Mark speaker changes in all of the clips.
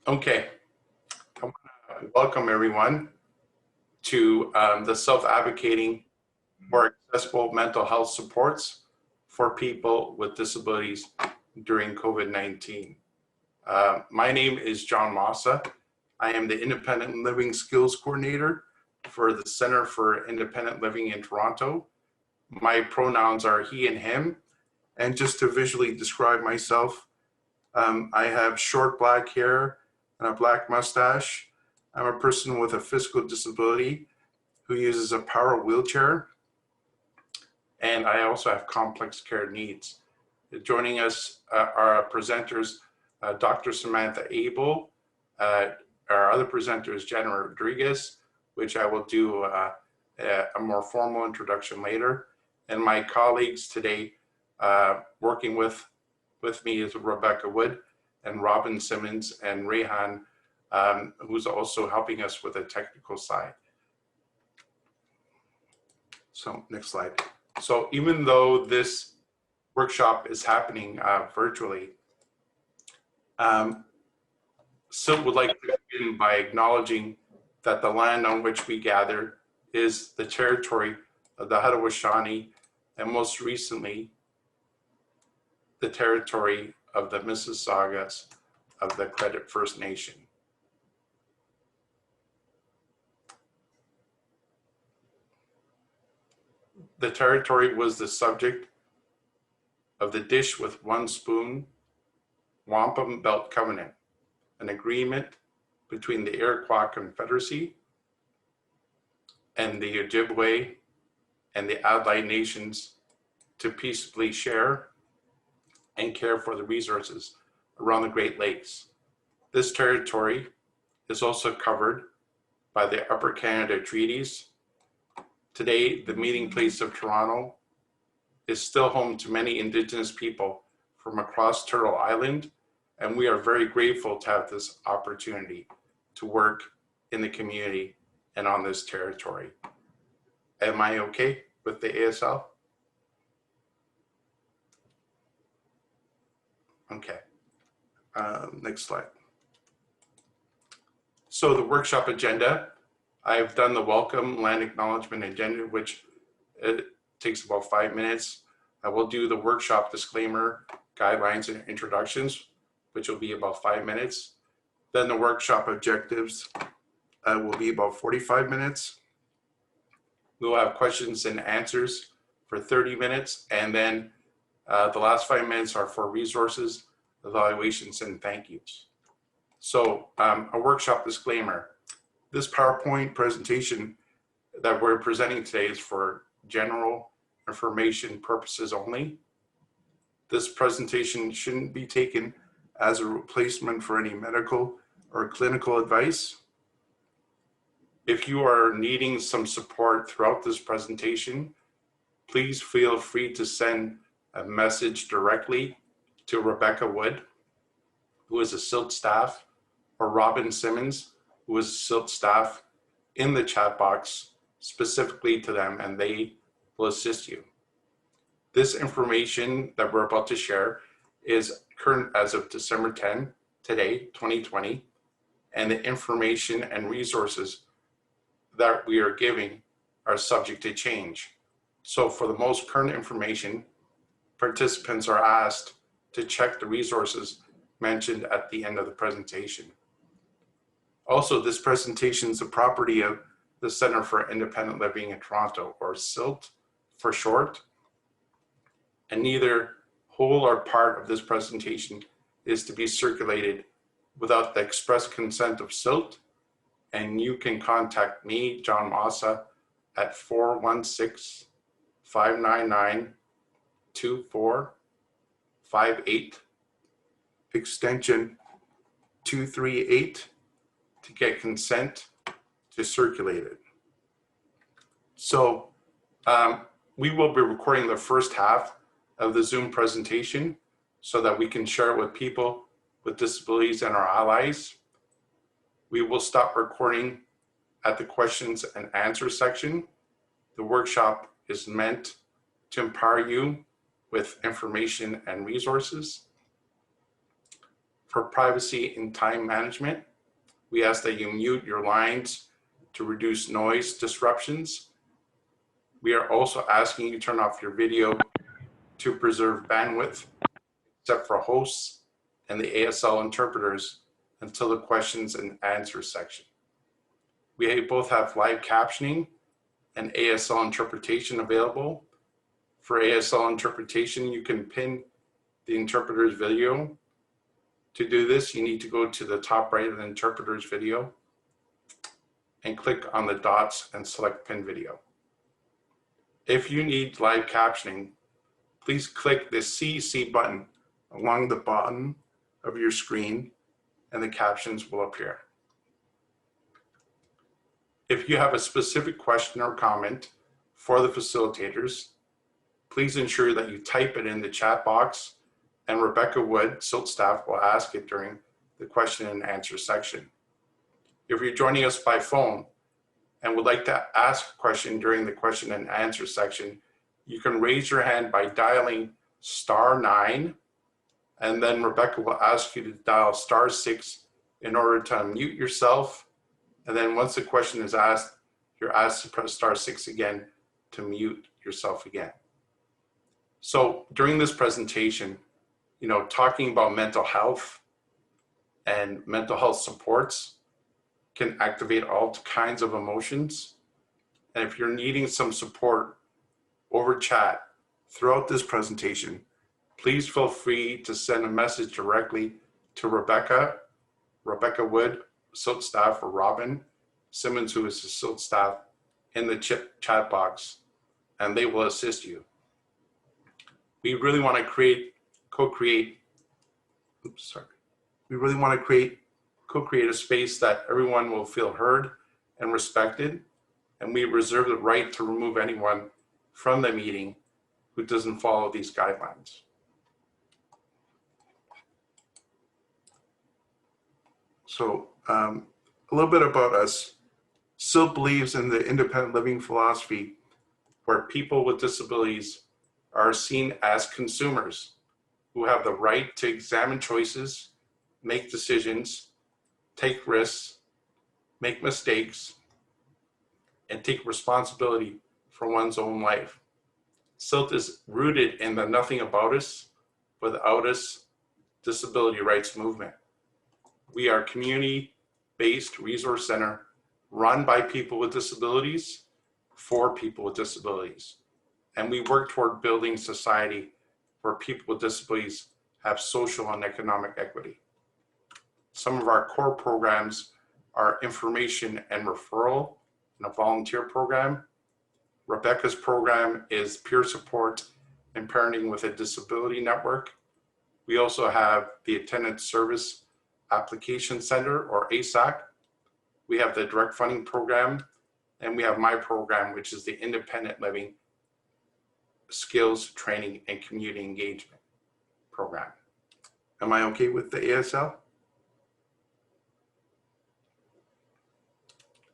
Speaker 1: Okay, I want to welcome everyone to the self-advocating for accessible mental health supports for people with disabilities during COVID-19. My name is John Massa. I am the Independent Living Skills Coordinator for the Center for Independent Living in Toronto. My pronouns are he and him. And just to visually describe myself, I have short black hair and a black mustache. I'm a person with a physical disability who uses a power wheelchair, and I also have complex care needs. Joining us are our presenters, Dr. Samantha Abel. Our other presenter is Jenna Rodriguez, which I will do a more formal introduction later. And my colleagues today working with me is Rebecca Wood and Robin Simmons and Rehan, who's also helping us with the technical side. So next slide. So even though this workshop is happening virtually, CILT would like to begin by acknowledging that the land on which we gather is the territory of the Haudenosaunee, and most recently, the territory of the Mississaugas of the Credit First Nation. The territory was the subject of the Dish with One Spoon Wampum Belt Covenant, an agreement between the Iroquois Confederacy and the Ojibwe and the Allied nations to peaceably share and care for the resources around the Great Lakes. This territory is also covered by the Upper Canada Treaties. Today, the meeting place of Toronto is still home to many Indigenous people from across Turtle Island, and we are very grateful to have this opportunity to work in the community and on this territory. Am I okay with the ASL? Okay, next slide. So the workshop agenda, I've done the welcome land acknowledgement agenda, which takes about 5 minutes. I will do the workshop disclaimer, guidelines, and introductions, which will be about 5 minutes. Then the workshop objectives will be about 45 minutes. We'll have questions and answers for 30 minutes, and then the last 5 minutes are for resources, evaluations, and thank yous. So a workshop disclaimer. This PowerPoint presentation that we're presenting today is for general information purposes only. This presentation shouldn't be taken as a replacement for any medical or clinical advice. If you are needing some support throughout this presentation, please feel free to send a message directly to Rebecca Wood, who is a CILT staff, or Robin Simmons, who is CILT staff, in the chat box specifically to them, and they will assist you. This information that we're about to share is current as of December 10, today, 2020, and the information and resources that we are giving are subject to change. So for the most current information, participants are asked to check the resources mentioned at the end of the presentation. Also, this presentation is the property of the Center for Independent Living in Toronto, or CILT for short, and neither whole or part of this presentation is to be circulated without the express consent of CILT, and you can contact me, John Massa, at 416-599-2458, extension 238, to get consent to circulate it. So we will be recording the first half of the Zoom presentation so that we can share it with people with disabilities and our allies. We will stop recording at the questions and answers section. The workshop is meant to empower you with information and resources. For privacy and time management, we ask that you mute your lines to reduce noise disruptions. We are also asking you to turn off your video to preserve bandwidth, except for hosts and the ASL interpreters until the questions and answers section. We both have live captioning and ASL interpretation available. For ASL interpretation, you can pin the interpreter's video. To do this, you need to go to the top right of the interpreter's video and click on the dots and select pin video. If you need live captioning, please click the CC button along the bottom of your screen and the captions will appear. If you have a specific question or comment for the facilitators, please ensure that you type it in the chat box and Rebecca Wood, CILT staff, will ask it during the question and answer section. If you're joining us by phone and would like to ask a question during the question and answer section, you can raise your hand by dialing *9, and then Rebecca will ask you to dial *6 in order to unmute yourself. And then once the question is asked, you're asked to press *6 again to mute yourself again. So during this presentation, talking about mental health and mental health supports can activate all kinds of emotions. And if you're needing some support over chat throughout this presentation, please feel free to send a message directly to Rebecca Wood, CILT staff, or Robin Simmons, who is the CILT staff, in the chat box, and they will assist you. We really want to co-create a space that everyone will feel heard and respected, and we reserve the right to remove anyone from the meeting who doesn't follow these guidelines. So a little bit about us. CILT believes in the independent living philosophy where people with disabilities are seen as consumers who have the right to examine choices, make decisions, take risks, make mistakes, and take responsibility for one's own life. CILT is rooted in the Nothing About Us, Without Us disability rights movement. We are a community-based resource center run by people with disabilities for people with disabilities. And we work toward building society where people with disabilities have social and economic equity. Some of our core programs are information and referral and a volunteer program. Rebecca's program is peer support and parenting with a disability network. We also have the Attendant Service Application Center, or ASAC. We have the direct funding program, and we have my program, which is the independent living skills training and community engagement program. Am I okay with the ASL?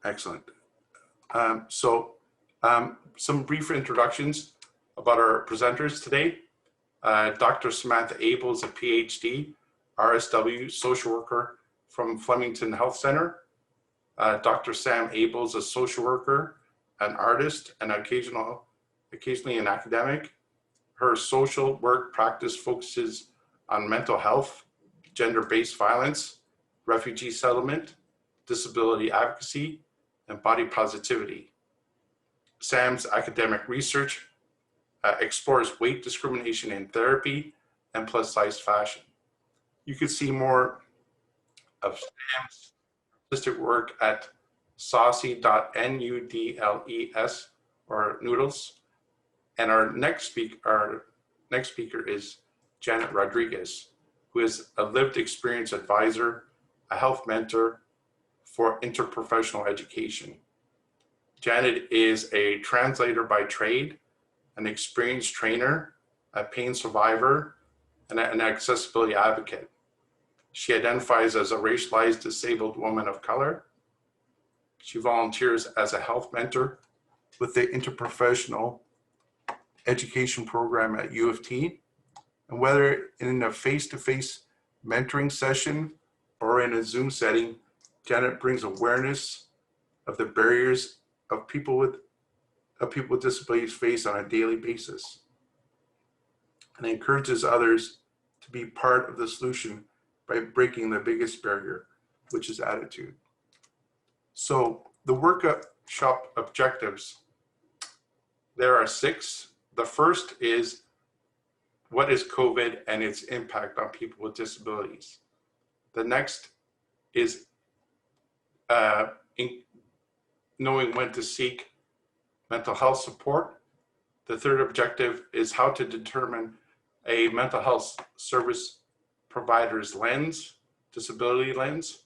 Speaker 1: Excellent. Some brief introductions about our presenters today. Dr. Samantha Abel is a PhD, RSW, social worker from Flemington Health Center. Dr. Sam Abel is a social worker, an artist, and occasionally an academic. Her social work practice focuses on mental health, gender-based violence, refugee settlement, disability advocacy, and body positivity. Sam's academic research explores weight discrimination in therapy and plus-size fashion. You can see more of Sam's artistic work at saucy.nudles, or Noodles. And our next speaker is Janet Rodriguez, who is a lived experience advisor, a health mentor for interprofessional education. Janet is a translator by trade, an experienced trainer, a pain survivor, and an accessibility advocate. She identifies as a racialized disabled woman of color. She volunteers as a health mentor with the interprofessional education program at U of T. And whether in a face-to-face mentoring session, or in a Zoom setting, Janet brings awareness of the barriers of people with disabilities face on a daily basis, and encourages others to be part of the solution by breaking the biggest barrier, which is attitude. So the workshop objectives, there are 6. The first is, what is COVID and its impact on people with disabilities? The next is knowing when to seek mental health support. The third objective is how to determine a mental health service provider's lens, disability lens.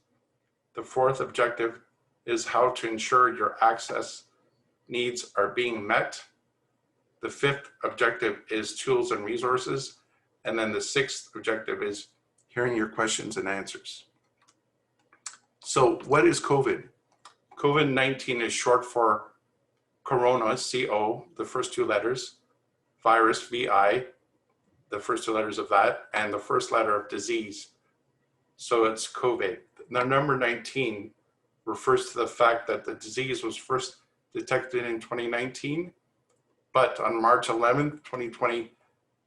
Speaker 1: The fourth objective is how to ensure your access needs are being met. The fifth objective is tools and resources. And then the sixth objective is hearing your questions and answers. So what is COVID? COVID-19 is short for Corona, C-O, the first 2 letters, virus, V-I, the first 2 letters of that, and the first letter of disease. So it's COVID. The number 19 refers to the fact that the disease was first detected in 2019, but on March 11th, 2020,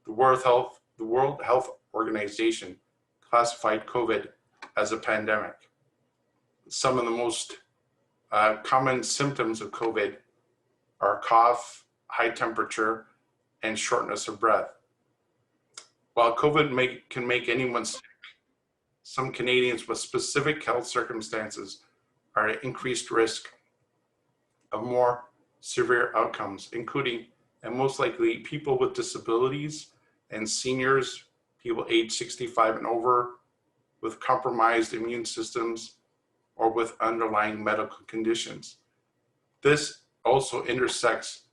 Speaker 1: the World Health Organization classified COVID as a pandemic. Some of the most common symptoms of COVID are cough, high temperature, and shortness of breath. While COVID can make anyone sick, some Canadians with specific health circumstances are at increased risk of more severe outcomes, including, and most likely, people with disabilities and seniors, people age 65 and over, with compromised immune systems, or with underlying medical conditions. This also intersects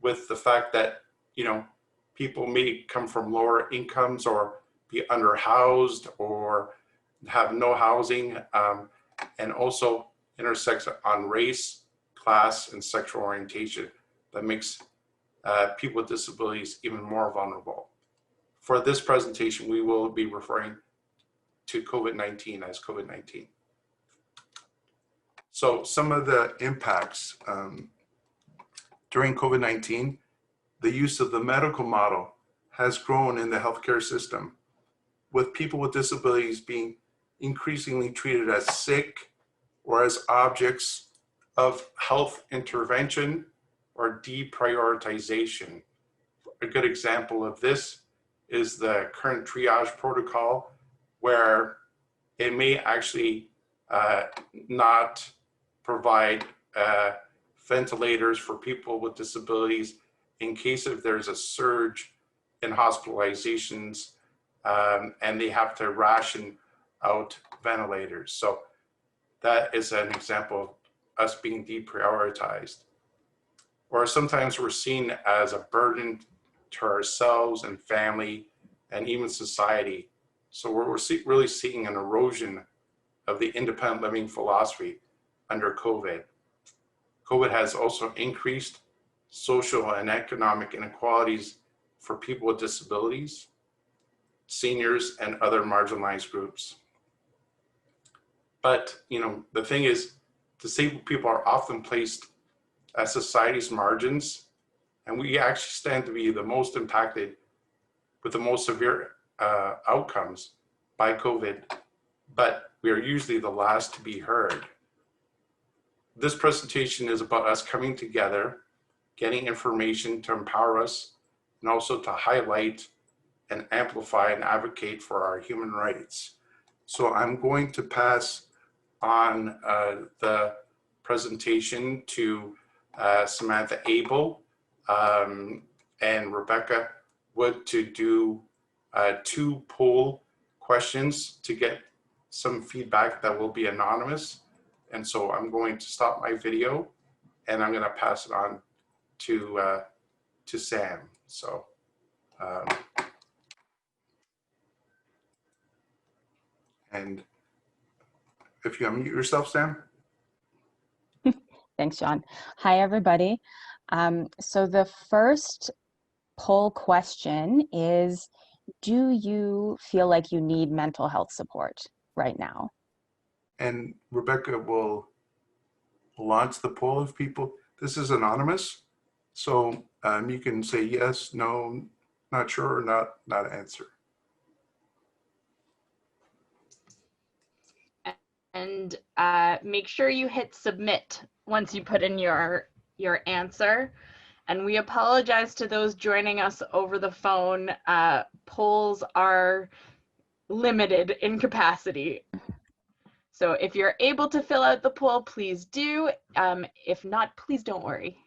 Speaker 1: with the fact that, people may come from lower incomes or be underhoused or have no housing, and also intersects on race, class, and sexual orientation that makes people with disabilities even more vulnerable. For this presentation, we will be referring to COVID-19 as COVID-19. So some of the impacts during COVID-19, the use of the medical model has grown in the healthcare system, with people with disabilities being increasingly treated as sick or as objects of health intervention or deprioritization. A good example of this is the current triage protocol, where it may actually not provide ventilators for people with disabilities in case if there's a surge in hospitalizations, and they have to ration out ventilators. So that is an example of us being deprioritized. Or sometimes we're seen as a burden to ourselves and family and even society. So we're really seeing an erosion of the independent living philosophy under COVID. COVID has also increased social and economic inequalities for people with disabilities, seniors, and other marginalized groups. But the thing is, disabled people are often placed at society's margins, and we actually stand to be the most impacted with the most severe outcomes by COVID, but we are usually the last to be heard. This presentation is about us coming together, getting information to empower us, and also to highlight and amplify and advocate for our human rights. So I'm going to pass on the presentation to Samantha Abel and Rebecca Wood to do 2 poll questions to get some feedback that will be anonymous. And so I'm going to stop my video and I'm going to pass it on to Sam. So and if you unmute yourself, Sam.
Speaker 2: Thanks, John. Hi, everybody. So the first poll question is, do you feel like you need mental health support right now?
Speaker 1: And Rebecca will launch the poll of people. This is anonymous, so you can say yes, no, not sure, or not answer.
Speaker 3: And make sure you hit submit once you put in your answer. And we apologize to those joining us over the phone. Polls are limited in capacity. So if you're able to fill out the poll, please do. If not, please don't worry.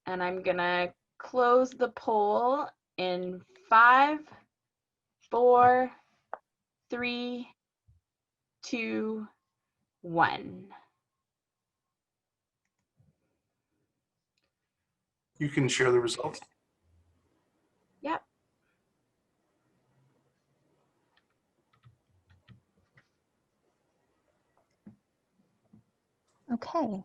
Speaker 3: And I'm gonna close the poll in 5, 4, 3, 2, 1.
Speaker 1: You can share the results.
Speaker 3: Yep.
Speaker 2: Okay.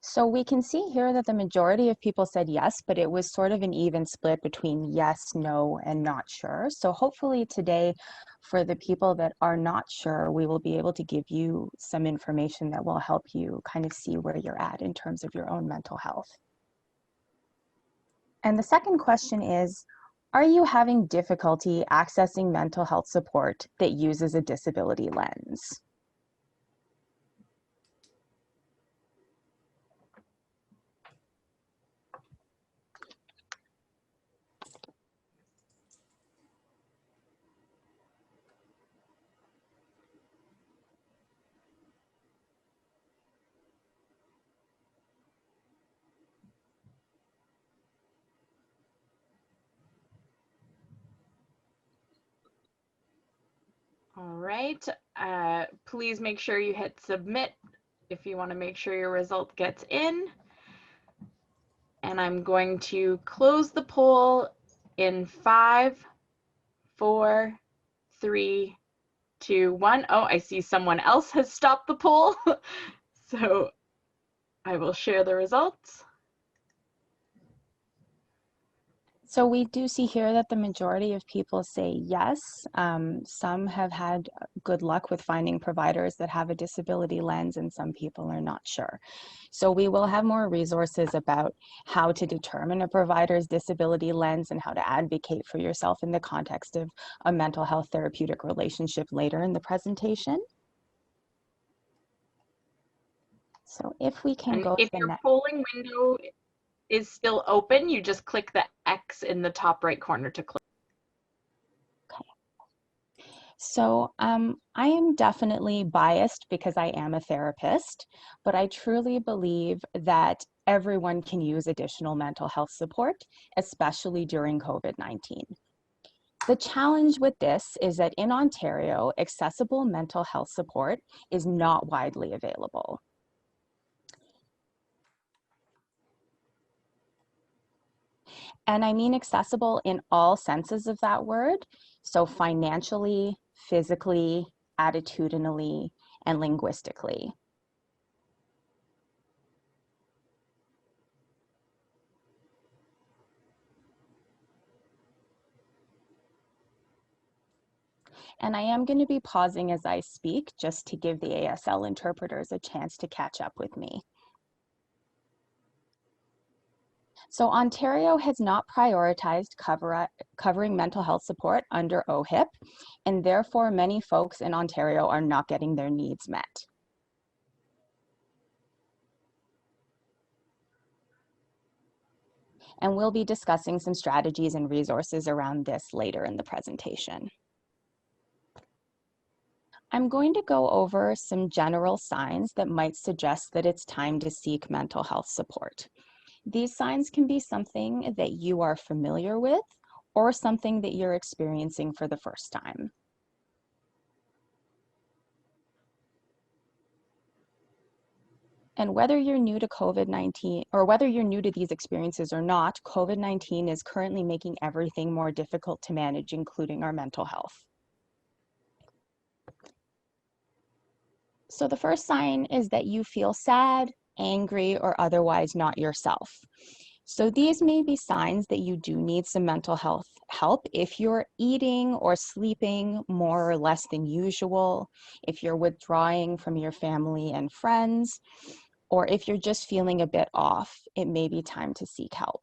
Speaker 2: So we can see here that the majority of people said yes, but it was sort of an even split between yes, no, and not sure. So hopefully today, for the people that are not sure, we will be able to give you some information that will help you kind of see where you're at in terms of your own mental health. And the second question is, are you having difficulty accessing mental health support that uses a disability lens?
Speaker 3: All right. Please make sure you hit submit if you want to make sure your result gets in. And I'm going to close the poll in 5, 4, 3, 2, 1. Oh, I see someone else has stopped the poll. So I will share the results.
Speaker 2: So we do see here that the majority of people say yes. Some have had good luck with finding providers that have a disability lens, and some people are not sure. So we will have more resources about how to determine a provider's disability lens and how to advocate for yourself in the context of a mental health therapeutic relationship later in the presentation. So if we can
Speaker 3: And
Speaker 2: go to
Speaker 3: if
Speaker 2: the
Speaker 3: your
Speaker 2: next.
Speaker 3: polling window is still open, you just click the X in the top right corner to close.
Speaker 2: So I am definitely biased because I am a therapist, but I truly believe that everyone can use additional mental health support, especially during COVID-19. The challenge with this is that in Ontario, accessible mental health support is not widely available. And I mean accessible in all senses of that word. So financially, physically, attitudinally, and linguistically. And I am going to be pausing as I speak just to give the ASL interpreters a chance to catch up with me. So Ontario has not prioritized covering mental health support under OHIP, and therefore many folks in Ontario are not getting their needs met. And we'll be discussing some strategies and resources around this later in the presentation. I'm going to go over some general signs that might suggest that it's time to seek mental health support. These signs can be something that you are familiar with or something that you're experiencing for the first time. And whether you're new to COVID-19 or whether you're new to these experiences or not, COVID-19 is currently making everything more difficult to manage, including our mental health. So the first sign is that you feel sad, angry, or otherwise not yourself. So these may be signs that you do need some mental health help if you're eating or sleeping more or less than usual, if you're withdrawing from your family and friends, or if you're just feeling a bit off, it may be time to seek help.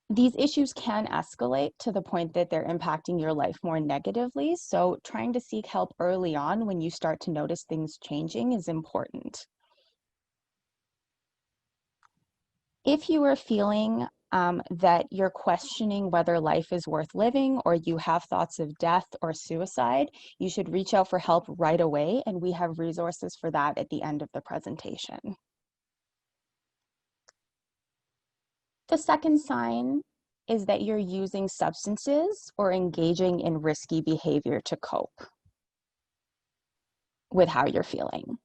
Speaker 2: These issues can escalate to the point that they're impacting your life more negatively, so trying to seek help early on when you start to notice things changing is important. If you are feeling that you're questioning whether life is worth living or you have thoughts of death or suicide, you should reach out for help right away, and we have resources for that at the end of the presentation. The second sign is that you're using substances or engaging in risky behavior to cope with how you're feeling.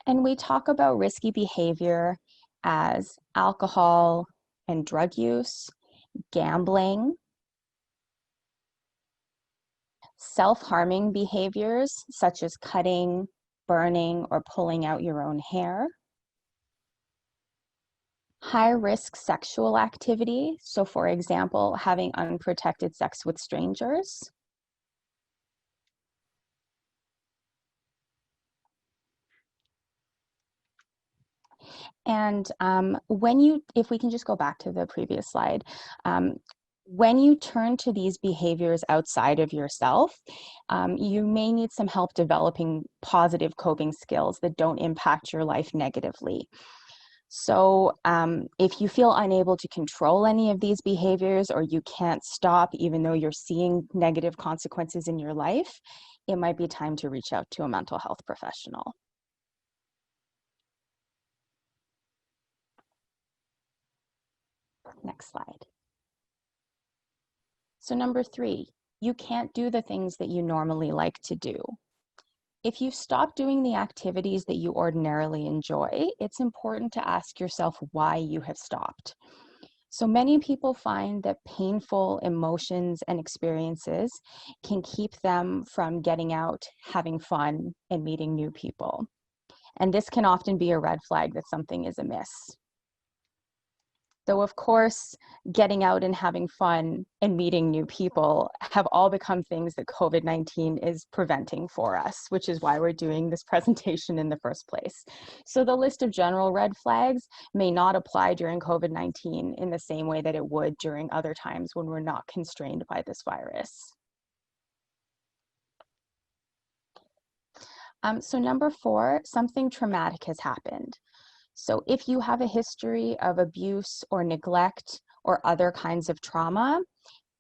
Speaker 2: And we talk about risky behavior as alcohol and drug use, gambling, self-harming behaviors such as cutting, burning, or pulling out your own hair, high-risk sexual activity, so for example, having unprotected sex with strangers, and if we can just go back to the previous slide, when you turn to these behaviors outside of yourself, you may need some help developing positive coping skills that don't impact your life negatively. So if you feel unable to control any of these behaviors, or you can't stop even though you're seeing negative consequences in your life, it might be time to reach out to a mental health professional. Next slide. So number 3, you can't do the things that you normally like to do. If you stop doing the activities that you ordinarily enjoy, it's important to ask yourself why you have stopped. So many people find that painful emotions and experiences can keep them from getting out, having fun, and meeting new people. And this can often be a red flag that something is amiss. So of course, getting out and having fun and meeting new people have all become things that COVID-19 is preventing for us, which is why we're doing this presentation in the first place. So the list of general red flags may not apply during COVID-19 in the same way that it would during other times when we're not constrained by this virus. So number 4, something traumatic has happened. So if you have a history of abuse or neglect or other kinds of trauma,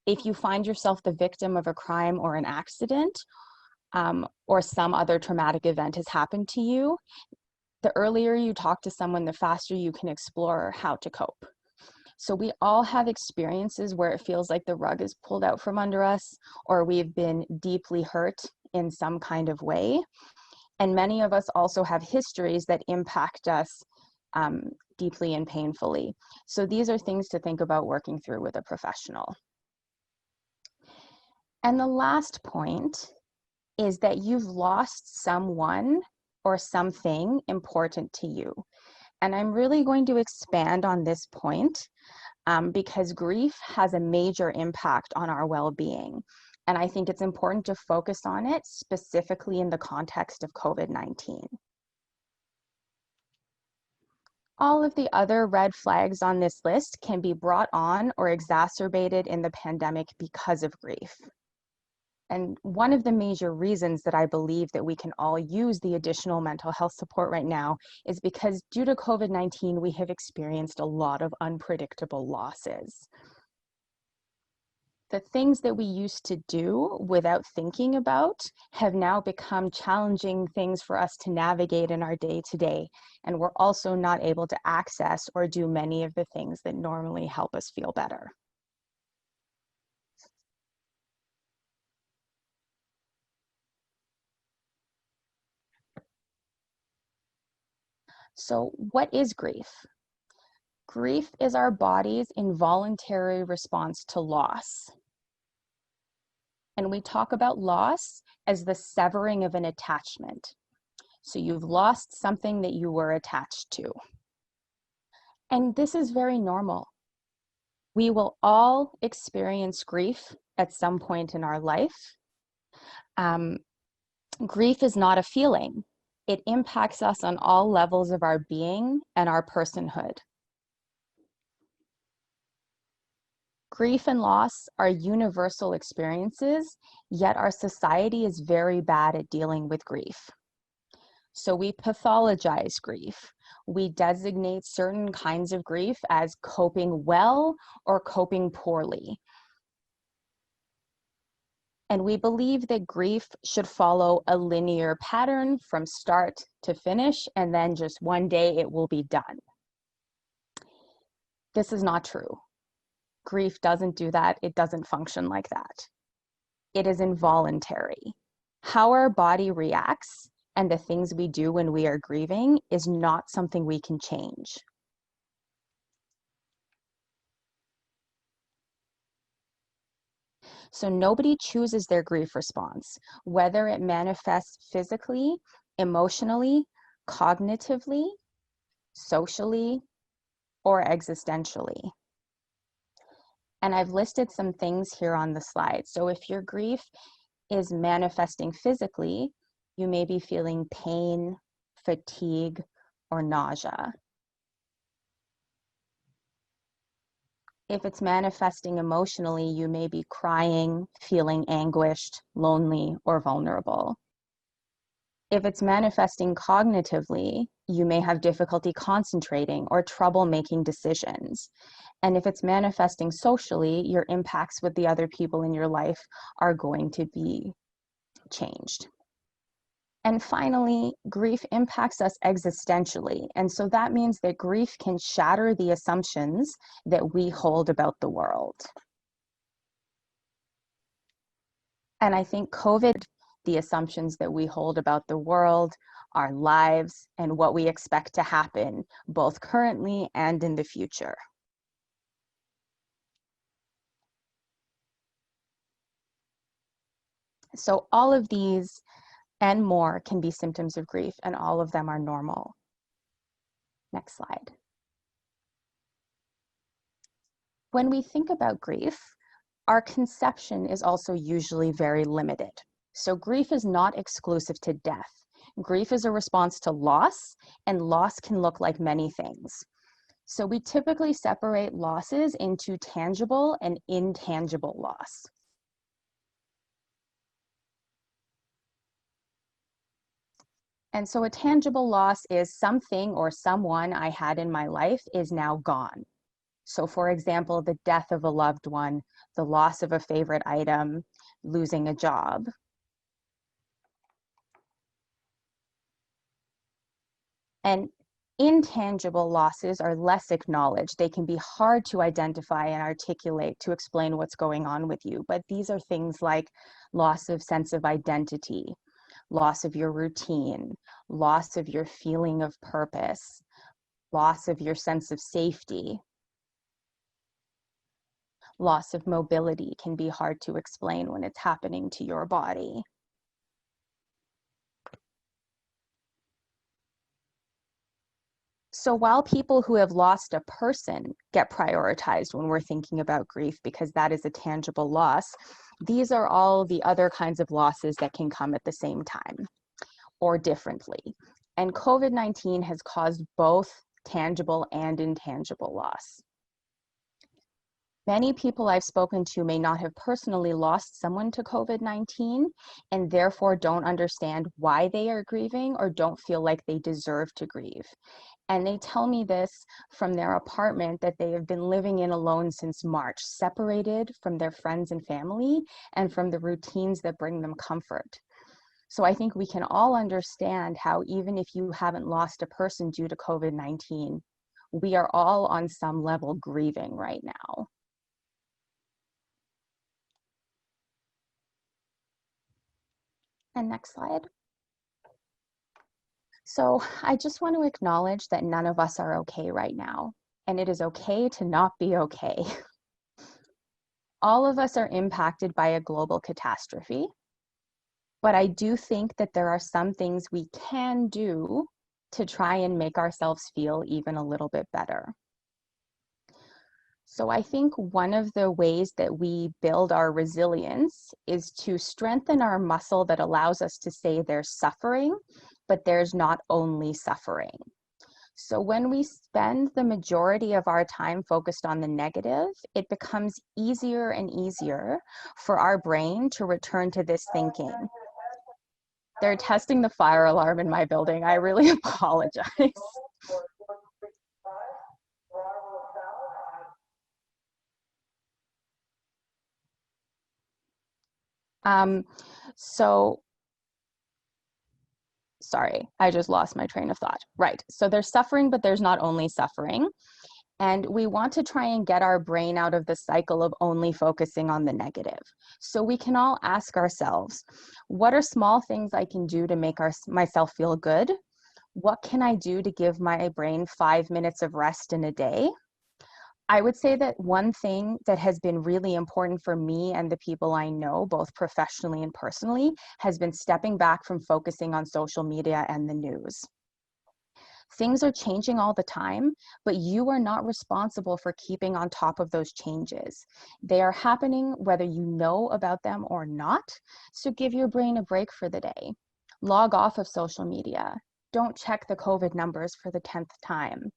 Speaker 2: if you find yourself the victim of a crime or an accident, or some other traumatic event has happened to you, the earlier you talk to someone, the faster you can explore how to cope. So we all have experiences where it feels like the rug is pulled out from under us, or we've been deeply hurt in some kind of way. And many of us also have histories that impact us deeply and painfully. So these are things to think about working through with a professional. And the last point is that you've lost someone or something important to you. And I'm really going to expand on this point because grief has a major impact on our well-being. And I think it's important to focus on it specifically in the context of COVID-19. All of the other red flags on this list can be brought on or exacerbated in the pandemic because of grief. And one of the major reasons that I believe that we can all use the additional mental health support right now is because due to COVID-19, we have experienced a lot of unpredictable losses. The things that we used to do without thinking about have now become challenging things for us to navigate in our day-to-day, and we're also not able to access or do many of the things that normally help us feel better. So what is grief? Grief is our body's involuntary response to loss. And we talk about loss as the severing of an attachment. So you've lost something that you were attached to. And this is very normal. We will all experience grief at some point in our life. Grief is not a feeling. It impacts us on all levels of our being and our personhood. Grief and loss are universal experiences, yet our society is very bad at dealing with grief. So we pathologize grief. We designate certain kinds of grief as coping well or coping poorly. And we believe that grief should follow a linear pattern from start to finish, and then just one day it will be done. This is not true. Grief doesn't do that. It doesn't function like that. It is involuntary. How our body reacts and the things we do when we are grieving is not something we can change. So nobody chooses their grief response, whether it manifests physically, emotionally, cognitively, socially, or existentially. And I've listed some things here on the slide. So if your grief is manifesting physically, you may be feeling pain, fatigue, or nausea. If it's manifesting emotionally, you may be crying, feeling anguished, lonely, or vulnerable. If it's manifesting cognitively, you may have difficulty concentrating or trouble making decisions. And if it's manifesting socially, your impacts with the other people in your life are going to be changed. And finally, grief impacts us existentially. And so that means that grief can shatter the assumptions that we hold about the world. And I think COVID, the assumptions that we hold about the world, our lives, and what we expect to happen, both currently and in the future. So all of these and more can be symptoms of grief, and all of them are normal. Next slide. When we think about grief, our conception is also usually very limited. So grief is not exclusive to death. Grief is a response to loss, and loss can look like many things. So we typically separate losses into tangible and intangible loss. And so a tangible loss is something or someone I had in my life is now gone. So for example, the death of a loved one, the loss of a favorite item, losing a job. And intangible losses are less acknowledged. They can be hard to identify and articulate to explain what's going on with you. But these are things like loss of sense of identity, loss of your routine, loss of your feeling of purpose, loss of your sense of safety. Loss of mobility can be hard to explain when it's happening to your body. So while people who have lost a person get prioritized when we're thinking about grief because that is a tangible loss, these are all the other kinds of losses that can come at the same time or differently. And COVID-19 has caused both tangible and intangible loss. Many people I've spoken to may not have personally lost someone to COVID-19 and therefore don't understand why they are grieving or don't feel like they deserve to grieve. And they tell me this from their apartment that they have been living in alone since March, separated from their friends and family and from the routines that bring them comfort. So I think we can all understand how even if you haven't lost a person due to COVID-19, we are all on some level grieving right now. And next slide. So I just want to acknowledge that none of us are okay right now, and it is okay to not be okay. All of us are impacted by a global catastrophe. But I do think that there are some things we can do to try and make ourselves feel even a little bit better. So I think one of the ways that we build our resilience is to strengthen our muscle that allows us to say there's suffering, but there's not only suffering. So when we spend the majority of our time focused on the negative, it becomes easier and easier for our brain to return to this thinking. They're testing the fire alarm in my building. I really apologize. Sorry, I just lost my train of thought. Right, so there's suffering, but there's not only suffering. And we want to try and get our brain out of the cycle of only focusing on the negative. So we can all ask ourselves, what are small things I can do to make myself feel good? What can I do to give my brain 5 minutes of rest in a day? I would say that one thing that has been really important for me and the people I know, both professionally and personally, has been stepping back from focusing on social media and the news. Things are changing all the time, but you are not responsible for keeping on top of those changes. They are happening whether you know about them or not, so give your brain a break for the day. Log off of social media. Don't check the COVID numbers for the 10th time.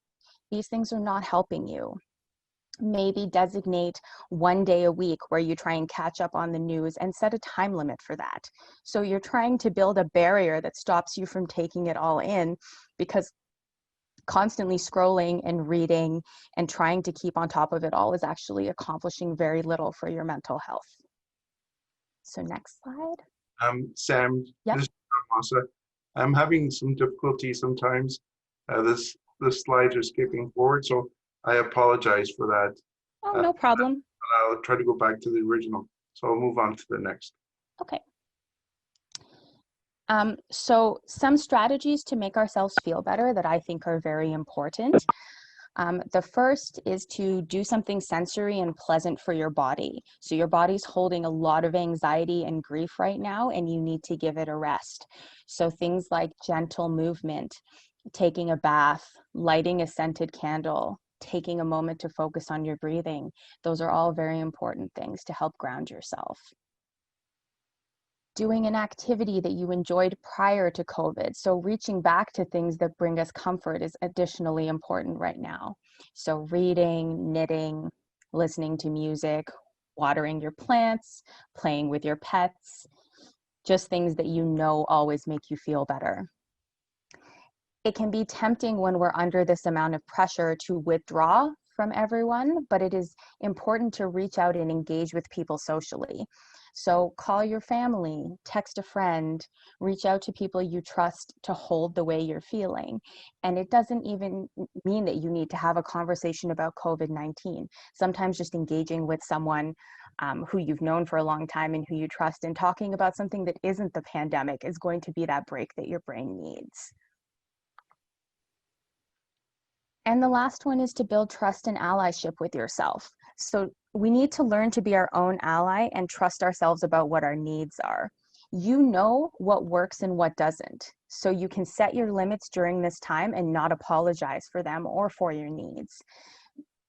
Speaker 2: These things are not helping you. Maybe designate one day a week where you try and catch up on the news and set a time limit for that. So you're trying to build a barrier that stops you from taking it all in, because constantly scrolling and reading and trying to keep on top of it all is actually accomplishing very little for your mental health. So next slide.
Speaker 1: Sam,
Speaker 2: Yep.
Speaker 1: this is Masa. I'm having some difficulty sometimes. The slides are skipping forward, so I apologize for that.
Speaker 2: Oh, no problem.
Speaker 1: I'll try to go back to the original. So I'll move on to the next.
Speaker 2: Okay. So some strategies to make ourselves feel better that I think are very important. The first is to do something sensory and pleasant for your body. So your body's holding a lot of anxiety and grief right now, and you need to give it a rest. So things like gentle movement, taking a bath, lighting a scented candle, taking a moment to focus on your breathing. Those are all very important things to help ground yourself. Doing an activity that you enjoyed prior to COVID. So reaching back to things that bring us comfort is additionally important right now. So reading, knitting, listening to music, watering your plants, playing with your pets, just things that you know always make you feel better. It can be tempting when we're under this amount of pressure to withdraw from everyone, but it is important to reach out and engage with people socially. So call your family, text a friend, reach out to people you trust to hold the way you're feeling. And it doesn't even mean that you need to have a conversation about COVID-19. Sometimes just engaging with someone who you've known for a long time and who you trust and talking about something that isn't the pandemic is going to be that break that your brain needs. And the last one is to build trust and allyship with yourself. So we need to learn to be our own ally and trust ourselves about what our needs are. You know what works and what doesn't. So you can set your limits during this time and not apologize for them or for your needs.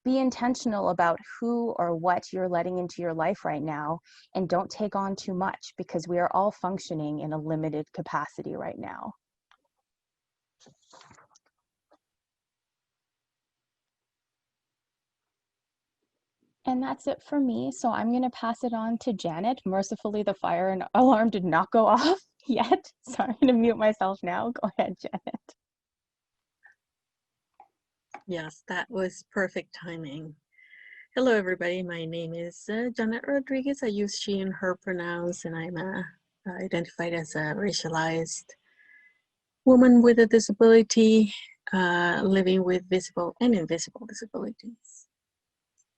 Speaker 2: Be intentional about who or what you're letting into your life right now, and don't take on too much, because we are all functioning in a limited capacity right now. And that's it for me. So I'm going to pass it on to Janet. Mercifully, the fire alarm did not go off yet. So I'm going to mute myself now. Go ahead, Janet.
Speaker 4: Yes, that was perfect timing. Hello, everybody. My name is Janet Rodriguez. I use she and her pronouns, and I'm identified as a racialized woman with a disability, living with visible and invisible disabilities.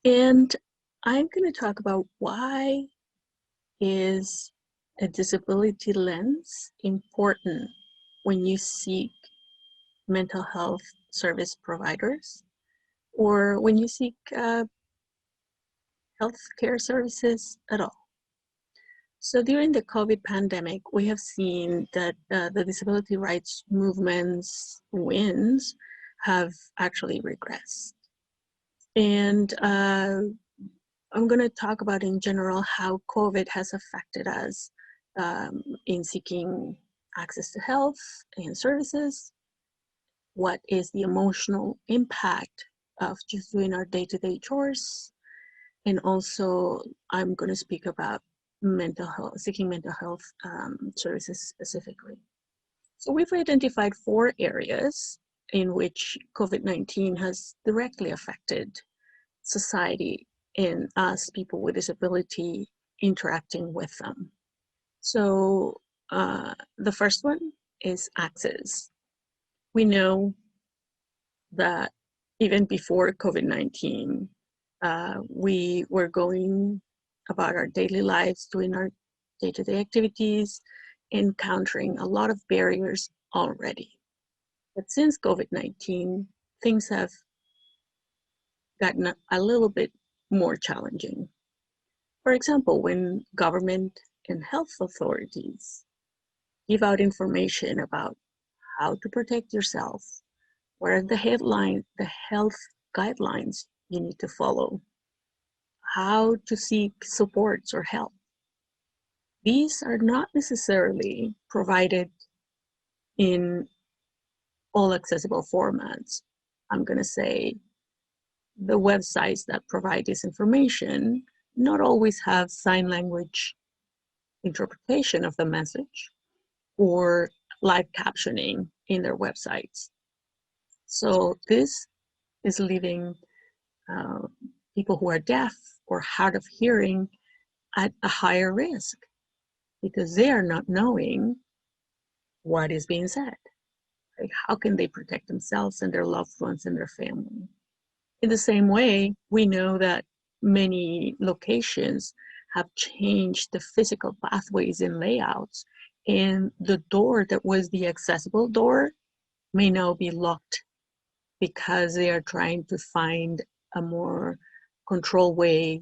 Speaker 4: And I'm going to talk about why is a disability lens important when you seek mental health service providers, or when you seek healthcare services at all. So during the COVID pandemic, we have seen that the disability rights movement's wins have actually regressed. And I'm going to talk about in general how COVID has affected us in seeking access to health and services. What is the emotional impact of just doing our day-to-day chores? And also, I'm going to speak about mental health, seeking mental health services specifically. So we've identified 4 areas in which COVID-19 has directly affected society and us, people with disability, interacting with them. So the first one is access. We know that even before COVID-19, we were going about our daily lives, doing our day-to-day activities, encountering a lot of barriers already. But since COVID-19, things have gotten a little bit more challenging. For example, when government and health authorities give out information about how to protect yourself, what are the health guidelines you need to follow, how to seek supports or help. These are not necessarily provided in all accessible formats. I'm going to say the websites that provide this information not always have sign language interpretation of the message or live captioning in their websites. So this is leaving people who are deaf or hard of hearing at a higher risk because they are not knowing what is being said. Like, how can they protect themselves and their loved ones and their family? In the same way, we know that many locations have changed the physical pathways and layouts, and the door that was the accessible door may now be locked because they are trying to find a more controlled way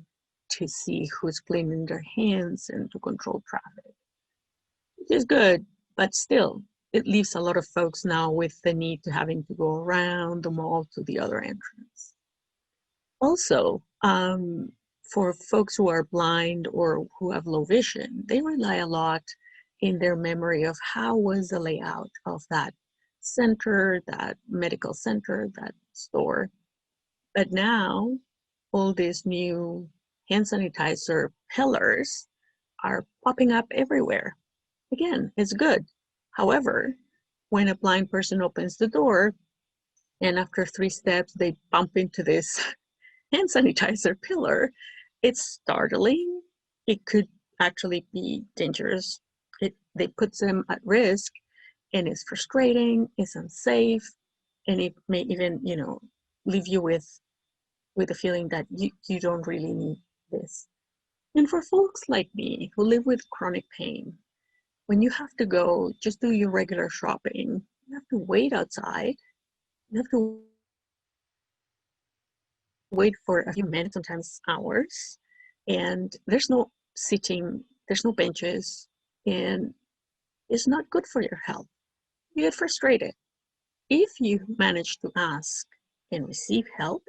Speaker 4: to see who's cleaning their hands and to control traffic. Which is good, but still, it leaves a lot of folks now with the need to having to go around the mall to the other entrance. Also, for folks who are blind or who have low vision, they rely a lot in their memory of how was the layout of that center, that medical center, that store. But now, all these new hand sanitizer pillars are popping up everywhere. Again, it's good. However, when a blind person opens the door and after 3 steps, they bump into this hand sanitizer pillar, it's startling. It could actually be dangerous. They put them at risk, and it's frustrating, it's unsafe, and it may even, leave you with a feeling that you don't really need this. And for folks like me who live with chronic pain, when you have to go just do your regular shopping, you have to wait outside. You have to wait for a few minutes, sometimes hours, and there's no sitting, there's no benches, and it's not good for your health. You get frustrated. If you manage to ask and receive help,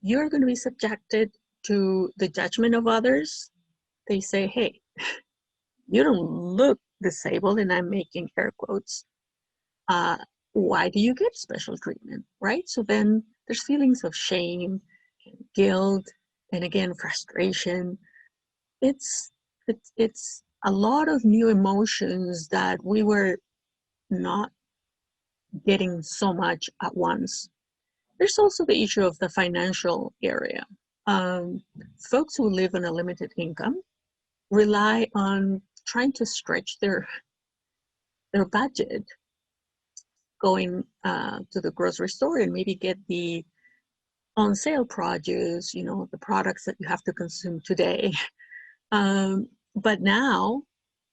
Speaker 4: you're going to be subjected to the judgment of others. They say, hey, you don't look disabled, and I'm making air quotes. Why do you get special treatment, right? So then there's feelings of shame, and guilt, and again, frustration. It's a lot of new emotions that we were not getting so much at once. There's also the issue of the financial area. Folks who live on a limited income rely on trying to stretch their budget, going to the grocery store and maybe get the on sale produce, the products that you have to consume today. But now,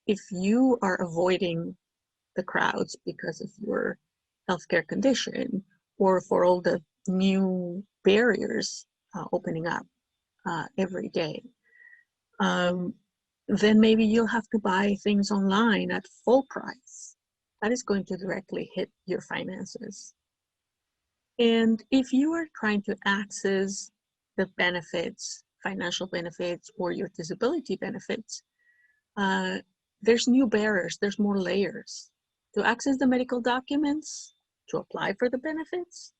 Speaker 4: if you are avoiding the crowds because of your healthcare condition or for all the new barriers opening up every day, then maybe you'll have to buy things online at full price. That is going to directly hit your finances. And if you are trying to access the benefits, financial benefits, or your disability benefits, there's new barriers, there's more layers. To access the medical documents, to apply for the benefits,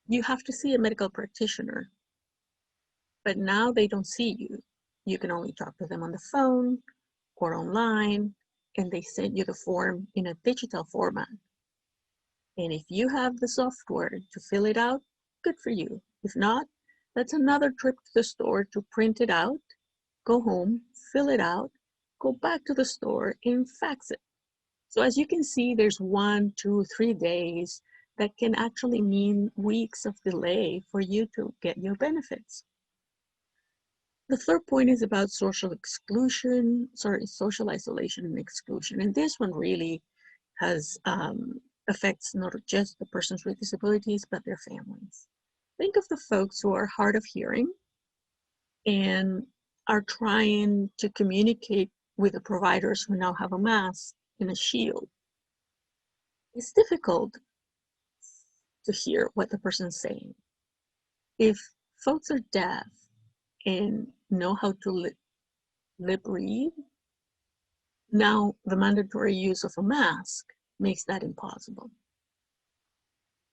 Speaker 4: you have to see a medical practitioner. But now they don't see you. You can only talk to them on the phone or online, and they send you the form in a digital format. And if you have the software to fill it out, good for you. If not, that's another trip to the store to print it out, go home, fill it out, go back to the store and fax it. So as you can see, there's 1, 2, 3 days that can actually mean weeks of delay for you to get your benefits. The third point is about social isolation and exclusion. And this one really has affects not just the persons with disabilities, but their families. Think of the folks who are hard of hearing and are trying to communicate with the providers who now have a mask and a shield. It's difficult to hear what the person's saying. If folks are deaf and know how to lip read, now the mandatory use of a mask makes that impossible.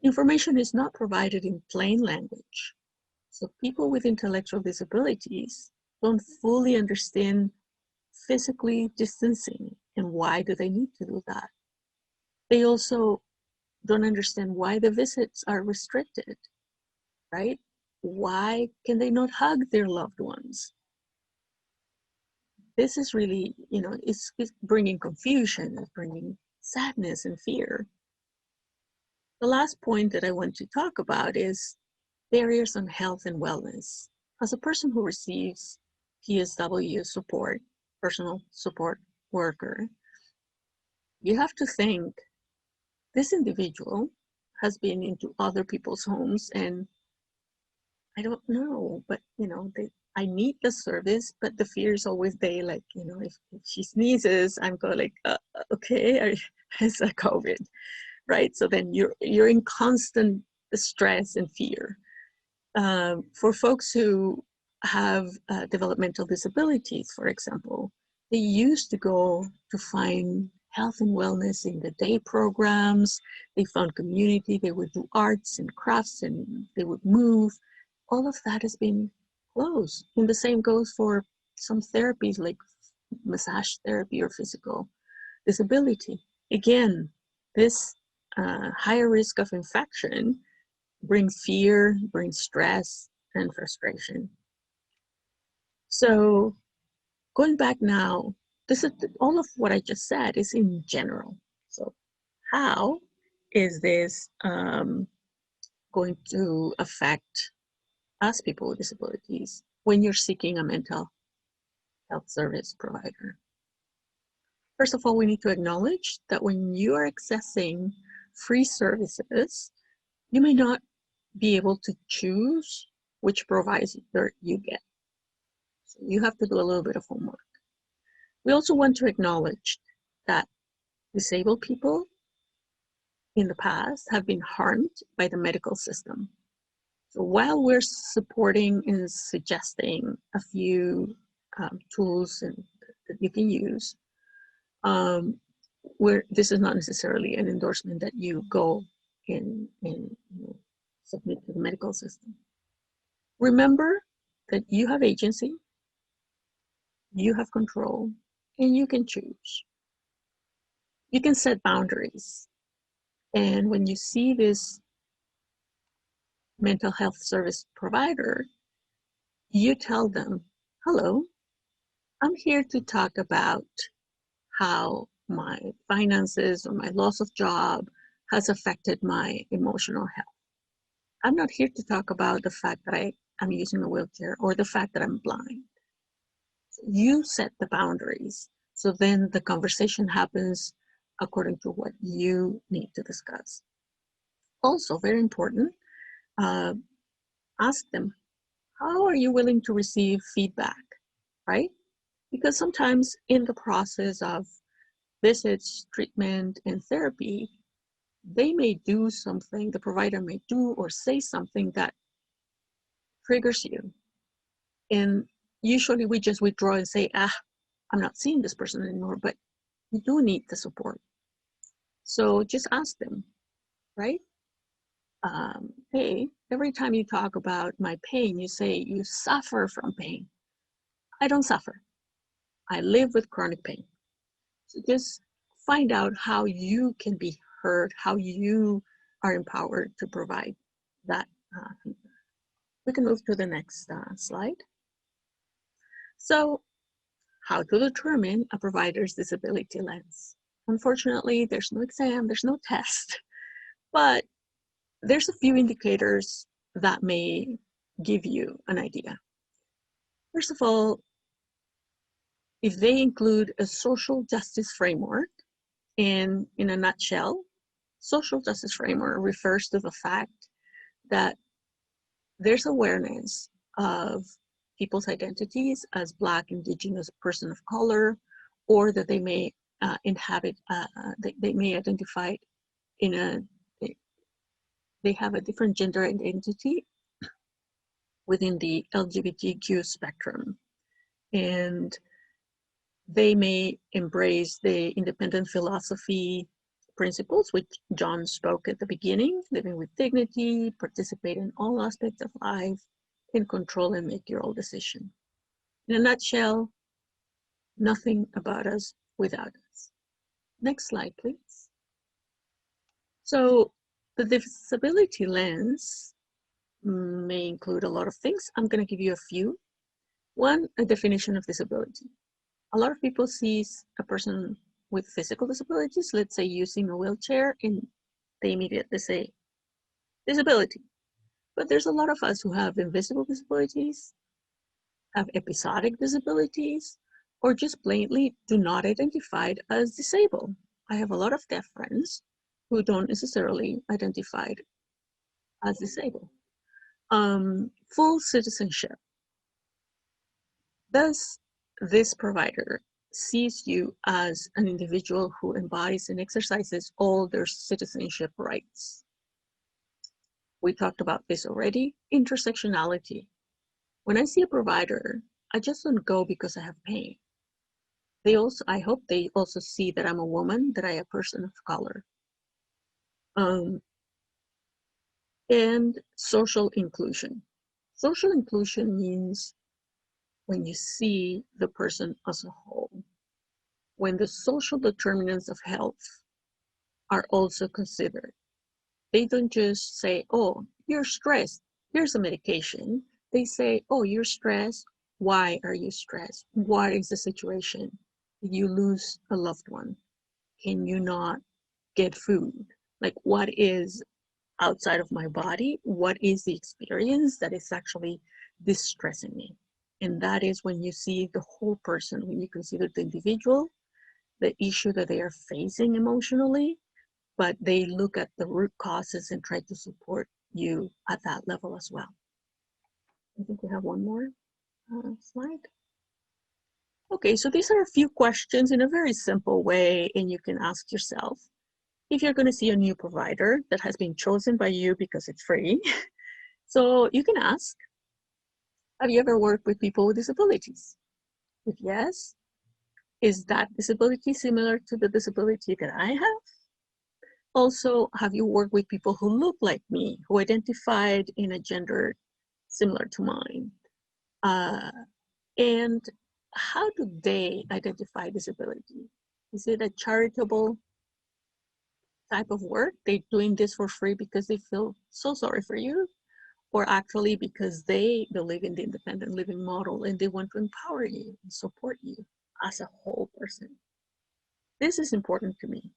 Speaker 4: Information is not provided in plain language. So people with intellectual disabilities don't fully understand physically distancing and why do they need to do that. They also don't understand why the visits are restricted, right? Why can they not hug their loved ones? This is really, it's bringing confusion, it's bringing sadness and fear. The last point that I want to talk about is barriers on health and wellness. As a person who receives PSW support, personal support worker, you have to think this individual has been into other people's homes and I don't know, but I need the service, but the fear is always there, like, if she sneezes, I'm going like, okay, it's a COVID, right? So then you're in constant stress and fear. For folks who have developmental disabilities, for example, they used to go to find health and wellness in the day programs. They found community, they would do arts and crafts and they would move. All of that has been closed. And the same goes for some therapies like massage therapy or physical disability. Again, this higher risk of infection brings fear, brings stress and frustration. So going back now, this is all of what I just said is in general. So how is this going to affect us people with disabilities when you're seeking a mental health service provider? First of all, we need to acknowledge that when you are accessing free services, you may not be able to choose which provider you get. So you have to do a little bit of homework. We also want to acknowledge that disabled people in the past have been harmed by the medical system. So while we're supporting and suggesting a few tools that you can use, this is not necessarily an endorsement that you go and submit to the medical system. Remember that you have agency, you have control, and you can choose. You can set boundaries. And when you see this mental health service provider, you tell them, hello, I'm here to talk about how my finances or my loss of job has affected my emotional health. I'm not here to talk about the fact that I'm using a wheelchair or the fact that I'm blind. So you set the boundaries. So then the conversation happens according to what you need to discuss. Also, very important, ask them, how are you willing to receive feedback, right? Because sometimes in the process of visits, treatment, and therapy, they may do something, the provider may do or say something that triggers you. And usually we just withdraw and say, I'm not seeing this person anymore, but you do need the support. So just ask them, right? Hey, every time you talk about my pain, you say you suffer from pain. I don't suffer. I live with chronic pain. So just find out how you can be heard, how you are empowered to provide that. We can move to the next slide. So how to determine a provider's disability lens. Unfortunately, there's no exam, there's no test, but there's a few indicators that may give you an idea. First of all, if they include a social justice framework, and in a nutshell, social justice framework refers to the fact that there's awareness of people's identities as Black, Indigenous, person of color, or that they may they may identify in they have a different gender identity within the LGBTQ spectrum. And they may embrace the independent philosophy principles, which John spoke at the beginning: living with dignity, participate in all aspects of life, and control and make your own decision. In a nutshell, nothing about us without us. Next slide, please. So the disability lens may include a lot of things. I'm going to give you a few. One, a definition of disability. A lot of people see a person with physical disabilities, let's say using a wheelchair, and they immediately say disability. But there's a lot of us who have invisible disabilities, have episodic disabilities, or just plainly do not identify as disabled. I have a lot of deaf friends who don't necessarily identify as disabled. Full citizenship. Does this provider sees you as an individual who embodies and exercises all their citizenship rights? We talked about this already. Intersectionality. When I see a provider, I just don't go because I have pain. I hope they also see that I'm a woman, that I'm a person of color. And social inclusion. Social inclusion means when you see the person as a whole, when the social determinants of health are also considered. They don't just say, oh, you're stressed, here's a medication. They say, oh, you're stressed, why are you stressed? What is the situation? Did you lose a loved one? Can you not get food? Like, what is outside of my body? What is the experience that is actually distressing me? And that is when you see the whole person, when you consider the individual, the issue that they are facing emotionally, but they look at the root causes and try to support you at that level as well. I think we have one more slide. Okay, so these are a few questions in a very simple way, and you can ask yourself, if you're going to see a new provider that has been chosen by you because it's free, so you can ask, have you ever worked with people with disabilities? If yes, is that disability similar to the disability that I have? Also, have you worked with people who look like me, who identified in a gender similar to mine? And how do they identify disability? Is it a charitable type of work? They're doing this for free because they feel so sorry for you, or actually because they believe in the independent living model and they want to empower you and support you as a whole person? This is important to me.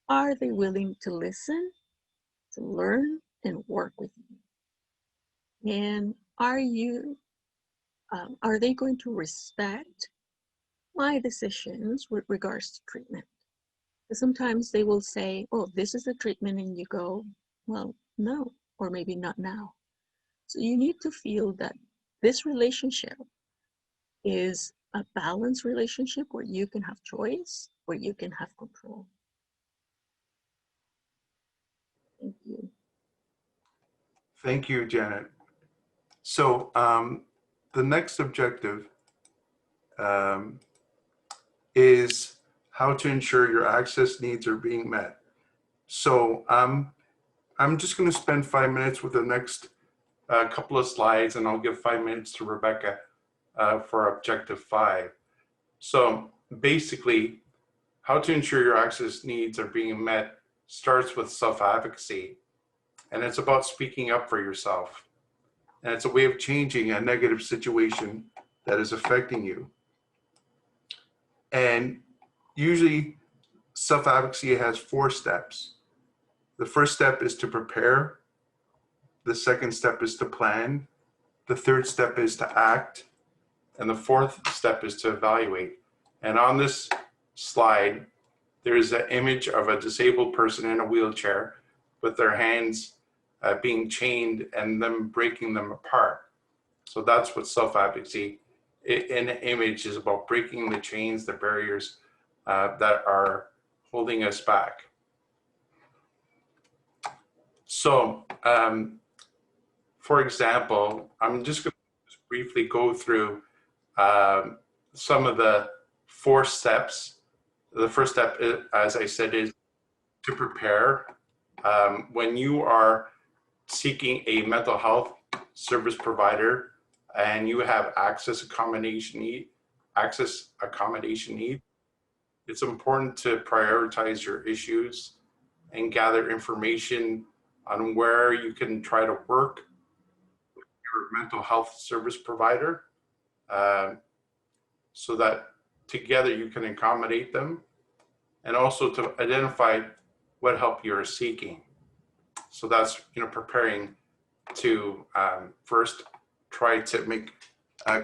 Speaker 4: Are they willing to listen, to learn, and work with you? And are they going to respect my decisions with regards to treatment? Because sometimes they will say, oh, this is the treatment, and you go, well, no, or maybe not now. So you need to feel that this relationship is a balanced relationship where you can have choice, where you can have control. Thank you.
Speaker 1: Thank you, Janet. So the next objective is how to ensure your access needs are being met. So I'm just going to spend 5 minutes with the next couple of slides, and I'll give 5 minutes to Rebecca for objective 5. So basically, how to ensure your access needs are being met starts with self-advocacy, and it's about speaking up for yourself. And it's a way of changing a negative situation that is affecting you. And usually self-advocacy has 4 steps. The first step is to prepare. The second step is to plan. The third step is to act. And the fourth step is to evaluate. And on this slide, there's an image of a disabled person in a wheelchair with their hands being chained and them breaking them apart. So that's what self-advocacy in an image is about, breaking the chains, the barriers that are holding us back. So, for example, I'm just going to briefly go through some of the 4 steps. The first step, as I said, is to prepare. When you are seeking a mental health service provider and you have access accommodation need, it's important to prioritize your issues and gather information on where you can try to work with your mental health service provider so that together you can accommodate them, and also to identify what help you're seeking. So that's, preparing to first try to make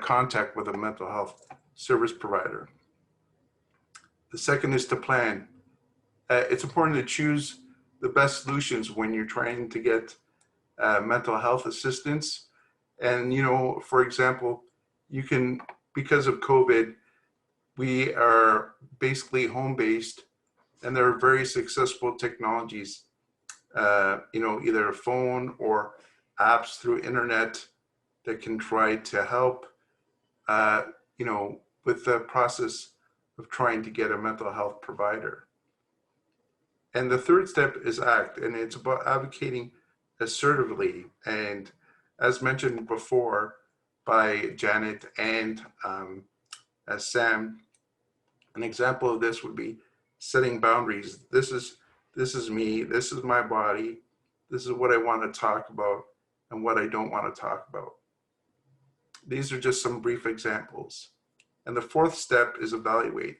Speaker 1: contact with a mental health service provider. The second is to plan. It's important to choose the best solutions when you're trying to get mental health assistance. And, for example, you can, because of COVID, we are basically home-based, and there are very successful technologies, either a phone or apps through internet that can try to help, with the process of trying to get a mental health provider. And the third step is act, and it's about advocating assertively. And as mentioned before by Janet and as Sam, an example of this would be setting boundaries. This is me, this is my body, this is what I want to talk about and what I don't want to talk about. These are just some brief examples. And the fourth step is evaluate.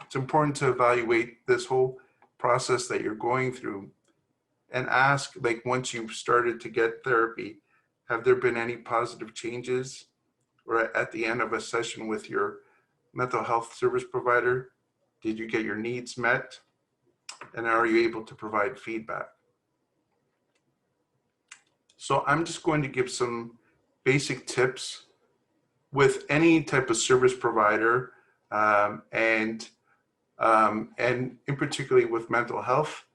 Speaker 1: It's important to evaluate this whole process that you're going through and ask, once you've started to get therapy, have there been any positive changes? Or at the end of a session with your mental health service provider, did you get your needs met? And are you able to provide feedback? So I'm just going to give some basic tips with any type of service provider, and in particularly with mental health.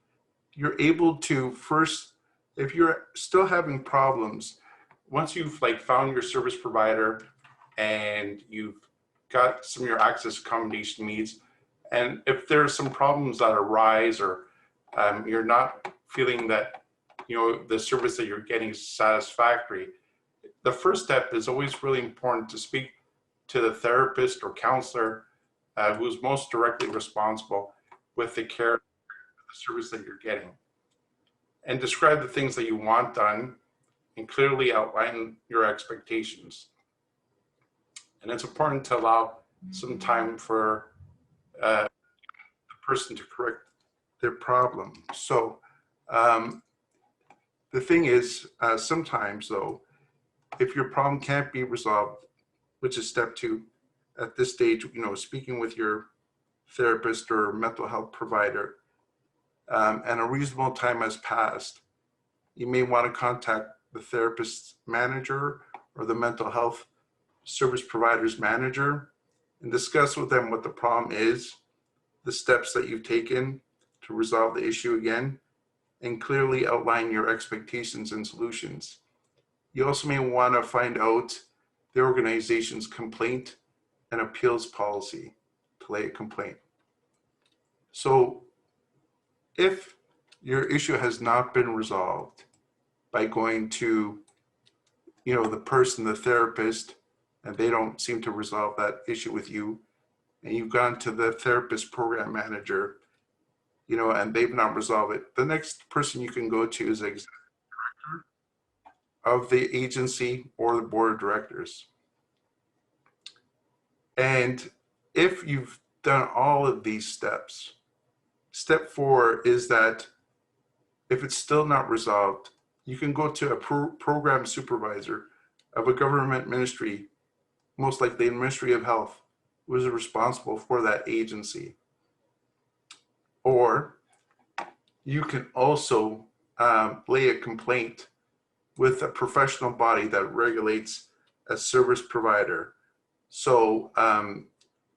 Speaker 1: You're able to first, if you're still having problems, once you've found your service provider and you've got some of your access accommodation needs, and if there are some problems that arise, or you're not feeling that the service that you're getting is satisfactory, the first step is always really important to speak to the therapist or counselor who's most directly responsible with the care, the service that you're getting, and describe the things that you want done and clearly outline your expectations. And it's important to allow some time for the person to correct their problem. So the thing is, sometimes though, if your problem can't be resolved, which is step 2, at this stage, speaking with your therapist or mental health provider, and a reasonable time has passed, you may want to contact the therapist's manager or the mental health service provider's manager and discuss with them what the problem is, the steps that you've taken to resolve the issue again, and clearly outline your expectations and solutions. You also may want to find out the organization's complaint and appeals policy to lay a complaint. So if your issue has not been resolved by going to, the therapist, and they don't seem to resolve that issue with you, and you've gone to the therapist program manager, and they've not resolved it, the next person you can go to is the executive director of the agency or the board of directors. And if you've done all of these steps, step 4 is that if it's still not resolved, you can go to a program supervisor of a government ministry, most likely the Ministry of Health, who is responsible for that agency. Or you can also lay a complaint with a professional body that regulates a service provider. So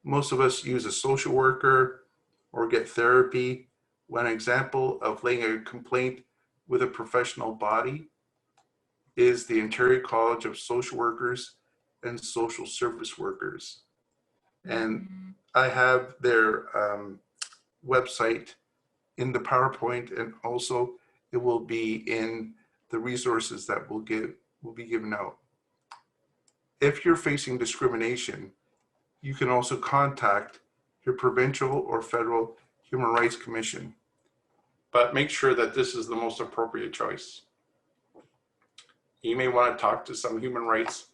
Speaker 1: most of us use a social worker or get therapy. One example of laying a complaint with a professional body is the Ontario College of Social Workers and Social Service Workers. And I have their website in the PowerPoint, and also it will be in the resources that will be given out. If you're facing discrimination, you can also contact your provincial or federal Human Rights Commission, but make sure that this is the most appropriate choice. You may want to talk to some human rights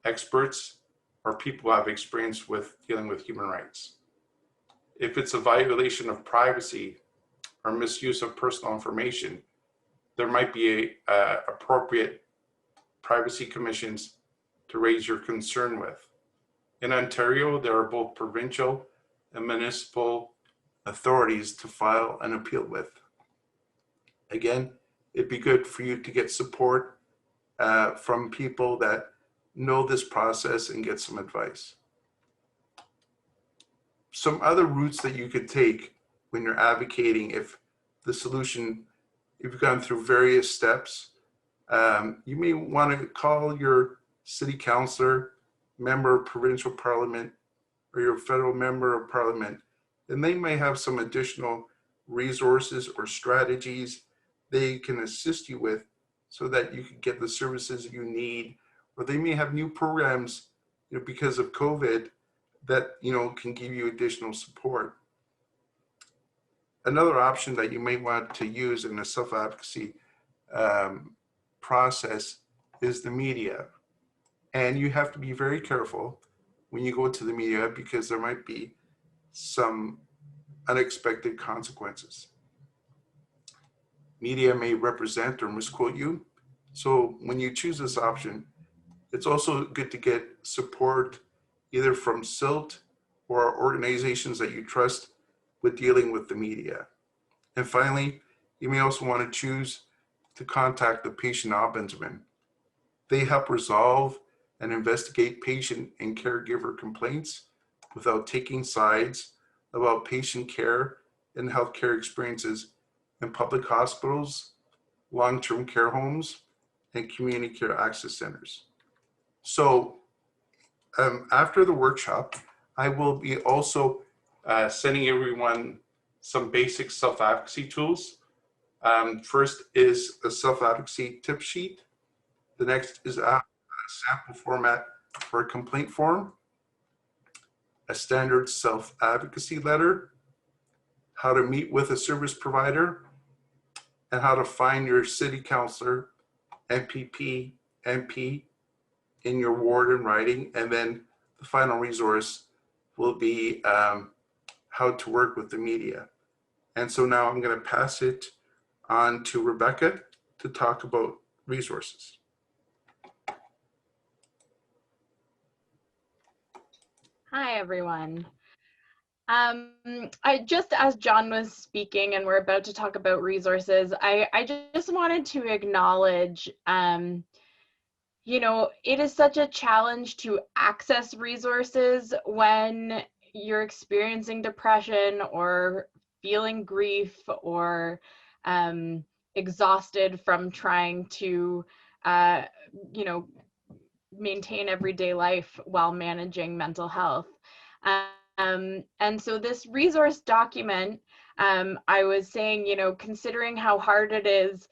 Speaker 1: experts or people who have experience with dealing with human rights. If it's a violation of privacy or misuse of personal information, there might be appropriate privacy commissions to raise your concern with. In Ontario, there are both provincial and municipal authorities to file an appeal with. Again, it'd be good for you to get support from people that know this process and get some advice. Some other routes that you could take when you're advocating, if the solution, if you've gone through various steps, you may want to call your city councillor, member of provincial parliament, or your federal member of parliament, and they may have some additional resources or strategies they can assist you with so that you can get the services you need, or they may have new programs, because of COVID that, can give you additional support. Another option that you may want to use in a self-advocacy process is the media. And you have to be very careful when you go to the media, because there might be some unexpected consequences. Media may represent or misquote you. So when you choose this option, it's also good to get support either from CILT or organizations that you trust with dealing with the media. And finally, you may also want to choose to contact the patient ombudsman. They help resolve and investigate patient and caregiver complaints without taking sides about patient care and healthcare experiences in public hospitals, long-term care homes, and community care access centers. So after the workshop, I will be also sending everyone some basic self-advocacy tools. First is a self-advocacy tip sheet. The next is a sample format for a complaint form, a standard self-advocacy letter, how to meet with a service provider, and how to find your city councillor, MPP, MP in your ward in writing. And then the final resource will be how to work with the media. And so now I'm going to pass it on to Rebecca to talk about resources.
Speaker 3: Hi, everyone. I just, as John was speaking and we're about to talk about resources, I just wanted to acknowledge You know, it is such a challenge to access resources when you're experiencing depression or feeling grief or exhausted from trying to, you know, maintain everyday life while managing mental health. And so this resource document, I was saying, you know, considering how hard it is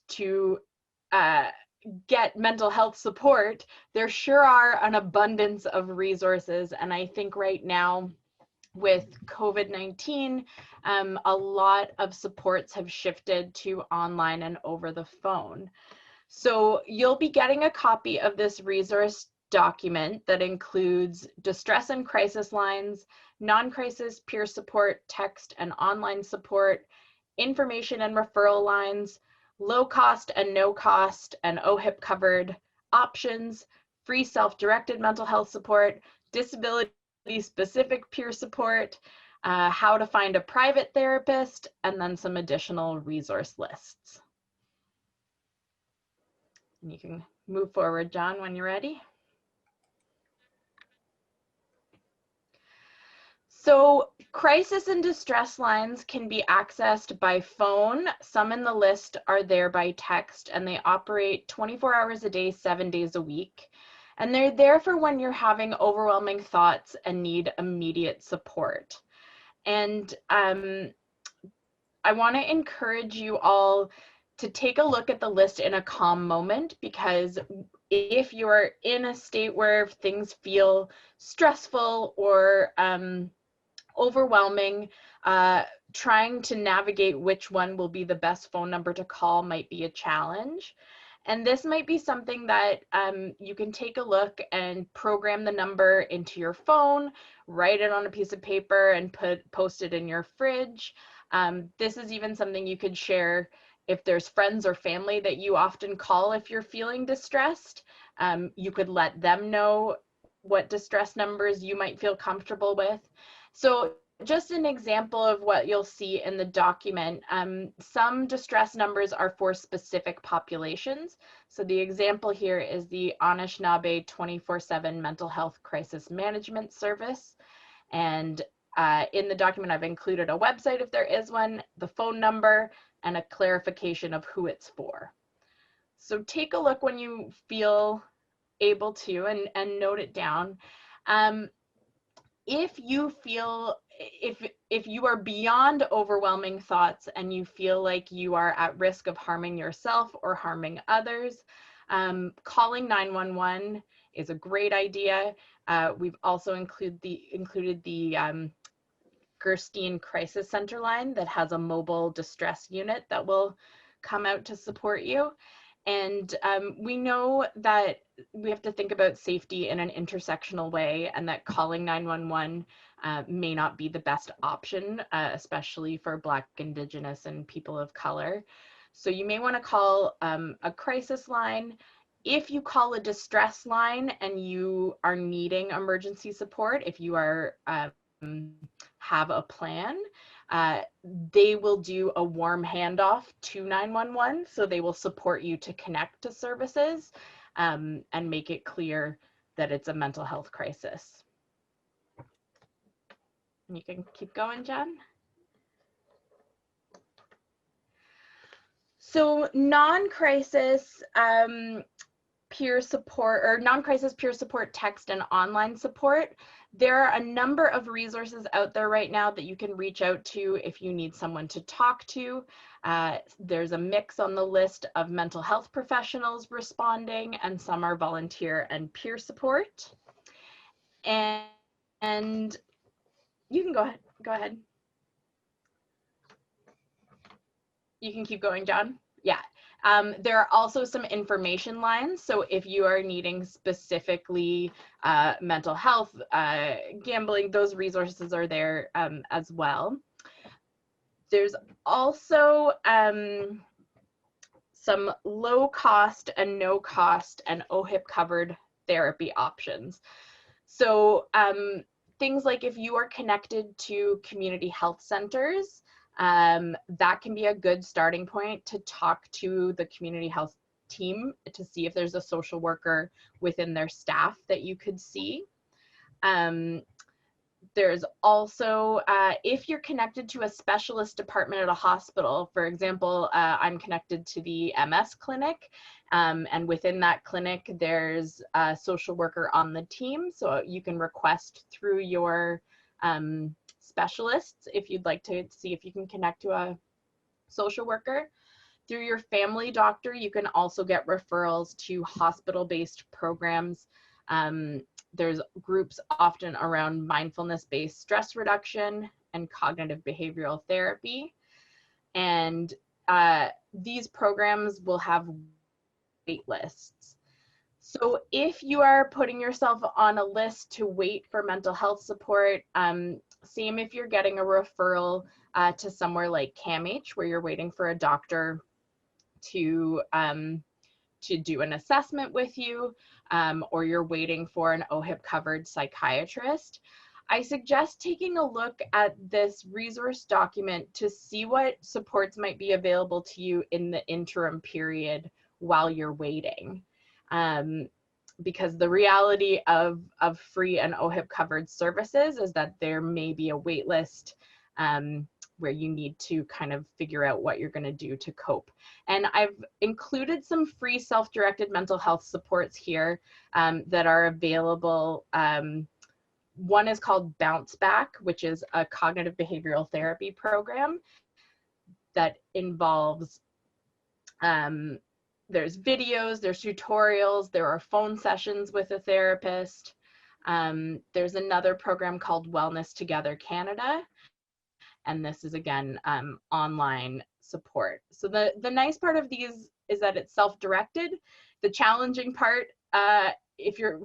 Speaker 3: to get mental health support, there sure are an abundance of resources. And I think right now with COVID-19, a lot of supports have shifted to online and over the phone. So you'll be getting a copy of this resource document that includes distress and crisis lines, non-crisis peer support, text and online support, information and referral lines, low cost and no cost and OHIP covered options, free self-directed mental health support, disability specific peer support, how to find a private therapist, and then some additional resource lists. And you can move forward, John, when you're ready. So crisis and distress lines can be accessed by phone. Some in the list are there by text, and they operate 24 hours a day, 7 days a week. And they're there for when you're having overwhelming thoughts and need immediate support. And I want to encourage you all to take a look at the list in a calm moment, because if you're in a state where things feel stressful or overwhelming, trying to navigate which one will be the best phone number to call might be a challenge. And this might be something that you can take a look and program the number into your phone, write it on a piece of paper and post it in your fridge. This is even something you could share if there's friends or family that you often call if you're feeling distressed. You could let them know what distress numbers you might feel comfortable with. So just an example of what you'll see in the document, some distress numbers are for specific populations. So the example here is the Anishinaabe 24/7 Mental Health Crisis Management Service. And in the document, I've included a website if there is one, the phone number, and a clarification of who it's for. So take a look when you feel able to and note it down. If you feel, if you are beyond overwhelming thoughts and you feel like you are at risk of harming yourself or harming others, calling 911 is a great idea. We've also included the Gerstein Crisis Center line that has a mobile distress unit that will come out to support you. And we know that we have to think about safety in an intersectional way, and that calling 911 may not be the best option, especially for Black, Indigenous, and people of color. So you may want to call a crisis line. If you call a distress line and you are needing emergency support, if you are have a plan, they will do a warm handoff to 911. So they will support you to connect to services and make it clear that it's a mental health crisis. And you can keep going, Jen. So non-crisis peer support, or non-crisis peer support text and online support. There are a number of resources out there right now that you can reach out to if you need someone to talk to. There's a mix on the list of mental health professionals responding, and some are volunteer and peer support. And you can go ahead. You can keep going, John. Yeah. There are also some information lines. So if you are needing specifically mental health, gambling, those resources are there as well. There's also some low cost and no cost and OHIP covered therapy options. So things like if you are connected to community health centers, that can be a good starting point to talk to the community health team to see if there's a social worker within their staff that you could see. There's also, if you're connected to a specialist department at a hospital, for example, I'm connected to the MS clinic, and within that clinic, there's a social worker on the team. So you can request through your specialists if you'd like to see if you can connect to a social worker. Through your family doctor, you can also get referrals to hospital-based programs. There's groups often around mindfulness-based stress reduction and cognitive behavioral therapy. And these programs will have wait lists. So if you are putting yourself on a list to wait for mental health support, same if you're getting a referral to somewhere like CAMH, where you're waiting for a doctor to do an assessment with you, or you're waiting for an OHIP covered psychiatrist, I suggest taking a look at this resource document to see what supports might be available to you in the interim period while you're waiting. Because the reality of free and OHIP covered services is that there may be a wait list where you need to kind of figure out what you're going to do to cope. And I've included some free self-directed mental health supports here that are available. One is called Bounce Back, which is a cognitive behavioral therapy program that involves, there's videos, there's tutorials, there are phone sessions with a therapist. There's another program called Wellness Together Canada. And this is, again, online support. So the nice part of these is that it's self-directed. The challenging part, if you're,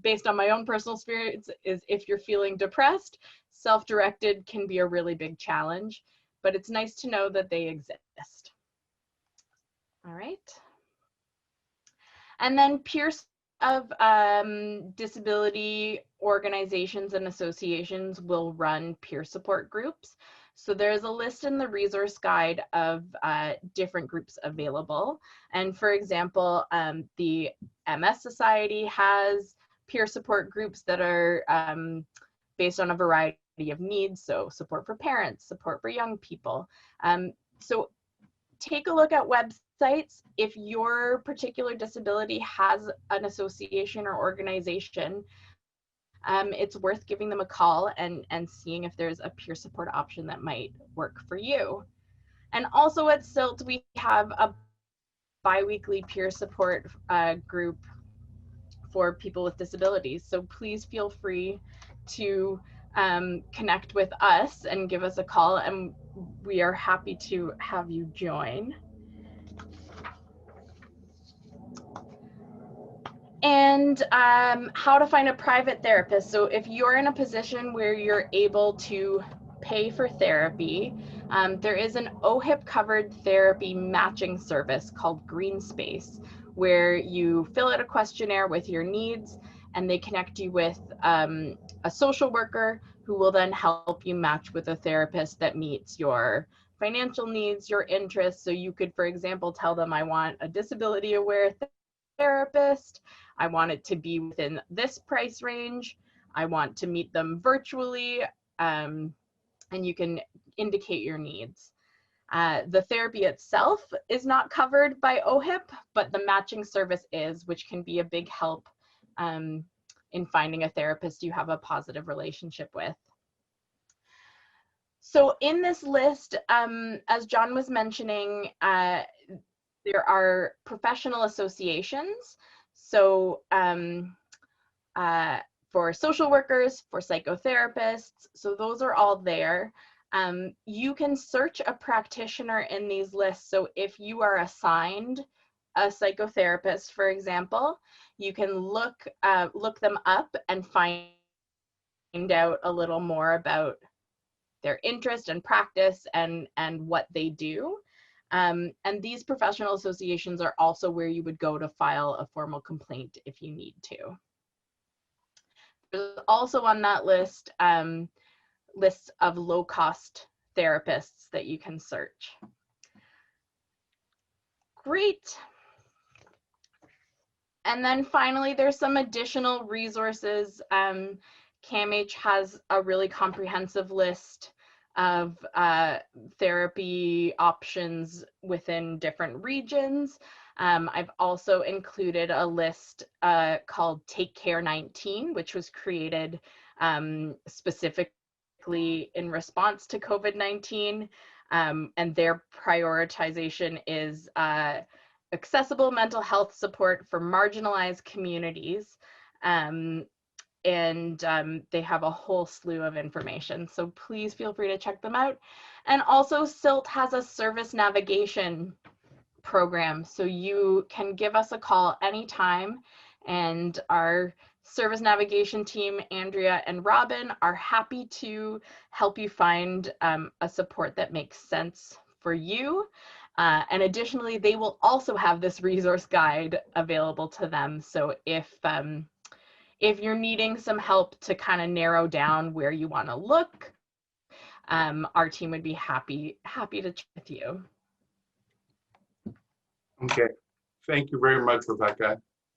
Speaker 3: based on my own personal experience, is if you're feeling depressed, self-directed can be a really big challenge, but it's nice to know that they exist. All right. And then peers of disability organizations and associations will run peer support groups. So there's a list in the resource guide of different groups available. And for example, the MS Society has peer support groups that are based on a variety of needs. So support for parents, support for young people. So take a look at websites. If your particular disability has an association or organization, it's worth giving them a call and seeing if there's a peer support option that might work for you. And also at CILT, we have a bi-weekly peer support group for people with disabilities. So please feel free to connect with us and give us a call, and we are happy to have you join. And how to find a private therapist. So if you're in a position where you're able to pay for therapy, there is an OHIP covered therapy matching service called Green Space, where you fill out a questionnaire with your needs and they connect you with a social worker who will then help you match with a therapist that meets your financial needs, your interests. So you could, for example, tell them, I want a disability aware therapist. I want it to be within this price range. I want to meet them virtually, and you can indicate your needs. The therapy itself is not covered by OHIP, but the matching service is, which can be a big help in finding a therapist you have a positive relationship with. So in this list, as John was mentioning, there are professional associations. So for social workers, for psychotherapists, so those are all there. You can search a practitioner in these lists. So if you are assigned a psychotherapist, for example, you can look them up and find out a little more about their interest and practice and what they do. And these professional associations are also where you would go to file a formal complaint if you need to. There's also on that list lists of low-cost therapists that you can search. Great. And then finally, there's some additional resources. CAMH has a really comprehensive list of therapy options within different regions. I've also included a list called Take Care 19, which was created specifically in response to COVID-19. And their prioritization is accessible mental health support for marginalized communities. They have a whole slew of information, so please feel free to check them out. And also CILT has a service navigation program, so you can give us a call anytime, and our service navigation team, Andrea and Robin, are happy to help you find a support that makes sense for you. And additionally, they will also have this resource guide available to them. So if you're needing some help to kind of narrow down where you want to look, our team would be happy to chat with you.
Speaker 1: Okay, thank you very much, Rebecca.